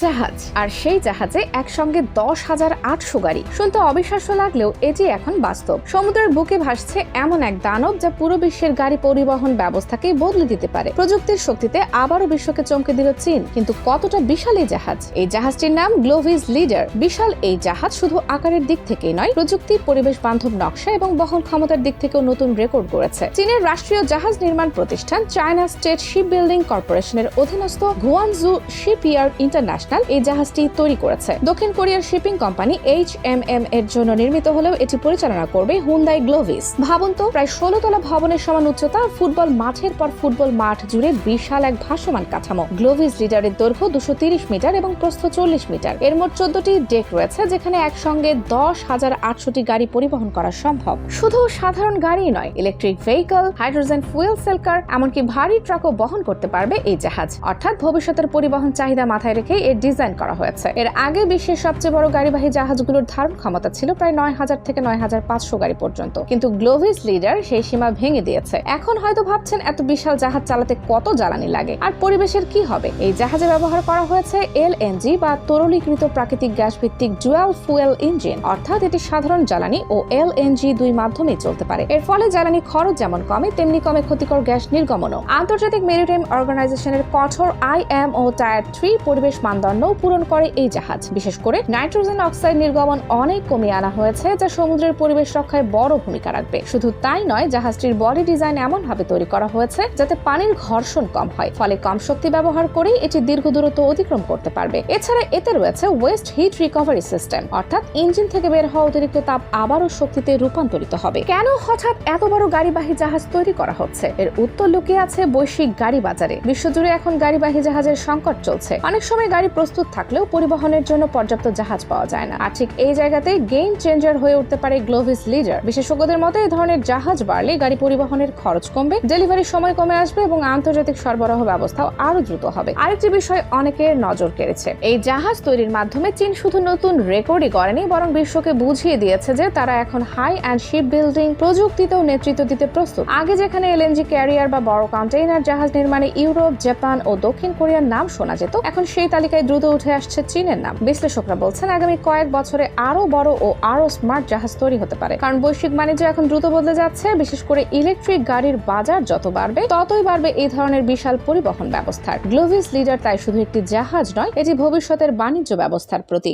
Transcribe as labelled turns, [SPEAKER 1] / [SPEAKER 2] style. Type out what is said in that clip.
[SPEAKER 1] জাহাজ, আর সেই জাহাজে একসঙ্গে 10,800 গাড়ি। শুনতে অবিশ্বাস্য লাগলেও এটি এখন বাস্তব। সমুদ্রের বুকে ভাসছে এমন এক দানব যা পুরো বিশ্বের গাড়ি পরিবহন ব্যবস্থাকে বদলে দিতে পারে। প্রযুক্তির শক্তিতে আবারও বিশ্বকে চমকে দিল চীন। কিন্তু কতটা বিশাল এই জাহাজ? এই জাহাজটির নাম গ্লোভিস লিডার। বিশাল এই জাহাজ শুধু আকারের দিক থেকেই নয়, প্রযুক্তি, পরিবেশ বান্ধব নকশা এবং বহন ক্ষমতার দিক থেকেও নতুন রেকর্ড গড়েছে। চীনের রাষ্ট্রীয় জাহাজ নির্মাণ প্রতিষ্ঠান চায়না স্টেট শিপ বিল্ডিং কর্পোরেশনের অধীনস্থ গুয়ানজু শিপইয়ার্ড ইন্টারন্যাশনাল এই জাহাজটি তৈরি করেছে। দক্ষিণ কোরিয়ার শিপিং কোম্পানি HMM এর জন্য নির্মিত হলেও এটি পরিচালনা করবে হুন্দাই গ্লোভিস। ভাবুন তো, প্রায় 16 তলা ভবনের সমান উচ্চতা, ফুটবল মাঠের পর ফুটবল মাঠ জুড়ে বিশাল এক ভাসমান কাঠামো। গ্লোভিস লিডারের দৈর্ঘ্য 230 মিটার এবং প্রস্থ 40 মিটার। এর মোট 14টি ডেক রয়েছে, যেখানে একসঙ্গে 10,800টি গাড়ি পরিবহন করা সম্ভব। শুধু সাধারণ গাড়ি নয়, electric vehicle, hydrogen fuel cell car, এমনকি ভারী ট্রাকও বহন করতে পারবে এই জাহাজ। অর্থাৎ ভবিষ্যতের পরিবহন চাহিদা মাথায় রেখে এর ডিজাইন করা হয়েছে। এর আগে বিশ্বের সবচেয়ে বড় গাড়িবাহী জাহাজগুলোর ধারণ ক্ষমতা ছিল প্রায় 9,000 থেকে 9,500 গাড়ি পর্যন্ত। কিন্তু গ্লোভিস লিডার সেই সীমা ভেঙে দিয়েছে। এখন হয়তো ভাবছেন, এত বিশাল জাহাজ চালাতে কত জ্বালানি লাগে, আর পরিবেশের কি হবে? এই জাহাজে ব্যবহার করা হয়েছে LNG বা তরলীকৃত প্রাকৃতিক গ্যাস ভিত্তিক ডুয়াল ফুয়েল ইঞ্জিন। অর্থাৎ এটি সাধারণ জ্বালানি ও LNG দুই মাধ্যমেই চলতে পারে। এর ফলে জ্বালানি খরচ যেমন কমে, তেমনি কমে ক্ষতিকর গ্যাস নির্গমনও। আন্তর্জাতিক মেরিটাইম অর্গানাইজেশনের কঠোর IMO টায়ার 3 পরিবেশ মানদণ্ডও পূরণ করে এই জাহাজ। বিশেষ করে নাইট্রোজেন অক্সাইড নির্গমন অনেক কমিয়ে আনা হয়েছে, যা সমুদ্রের পরিবেশ রক্ষায় বড় ভূমিকা রাখবে। শুধু তাই নয়, জাহাজটির বডি ডিজাইন এমন ভাবে তৈরি করা হয়েছে যাতে পানির ঘর্ষণ কম হয়, ফলে কম শক্তি ব্যবহার করে এটি দীর্ঘ দূরত্ব অতিক্রম করতে পারবে। এছাড়া এতে রয়েছে ওয়েস্ট হিট রিকভারি সিস্টেম, অর্থাৎ ইঞ্জিন থেকে বের হওয়া অতিরিক্ত তাপ আবারও শক্তিতে রূপান্তরিত হবে। কেন হঠাৎ এত বড় গাড়িবাহী জাহাজ তৈরি করা হচ্ছে? এর উত্তর লুকিয়ে আছে বৈশ্বিক গাড়ি বাজারে। বিশ্বজুড়ে এখন গাড়িবাহী জাহাজের সংকট চলছে। অনেক সময় গাড়ি প্রস্তুত থাকলেও পরিবহনের জন্য পর্যাপ্ত জাহাজ পাওয়া যায় না। আর ঠিক এই জায়গাতে গেম চেঞ্জার হয়ে উঠতে পারে গ্লোভিস লিডার। বিশেষজ্ঞদের মতে, এই ধরনের জাহাজ বাড়লে গাড়ি পরিবহনের খরচ কমবে, ডেলিভারির সময় কমে আসবে এবং আন্তর্জাতিক সরবরাহ ব্যবস্থাও আরো দ্রুত হবে। আরেকটি বিষয় অনেকের নজর কেড়েছে, এই জাহাজ তৈরির মাধ্যমে চীন শুধু নতুন রেকর্ডই করেনি, বরং বিশ্বকে বুঝিয়ে দিয়েছে যে তারা এখন হাই অ্যান্ড শিপ বিল্ডিং প্রযুক্তিতেও নেতৃত্ব দিতে প্রস্তুত। আগে যেখানে LNG ক্যারিয়ার বা বড় কন্টেইনার জাহাজ নির্মাণে ইউরোপ, জাপান ও দক্ষিণ কোরিয়ার নাম শোনা যেত, এখন সেই তালিকায় দ্রুত উঠে আসছে চীনের নাম। বিশ্লেষকরা বলছেন, আগামী কয়েক বছরে আরো বড় ও আরো স্মার্ট জাহাজ তৈরি হতে পারে, কারণ বৈশ্বিক বাণিজ্য এখন দ্রুত বদলে যাচ্ছে। বিশেষ করে ইলেকট্রিক গাড়ির বাজার যত বাড়বে, ততই বাড়বে এই ধরনের বিশাল পরিবহন ব্যবস্থার। গ্লোভিস লিডার তাই শুধু একটি জাহাজ নয়, এটি ভবিষ্যতের বাণিজ্য ব্যবস্থার প্রতীক।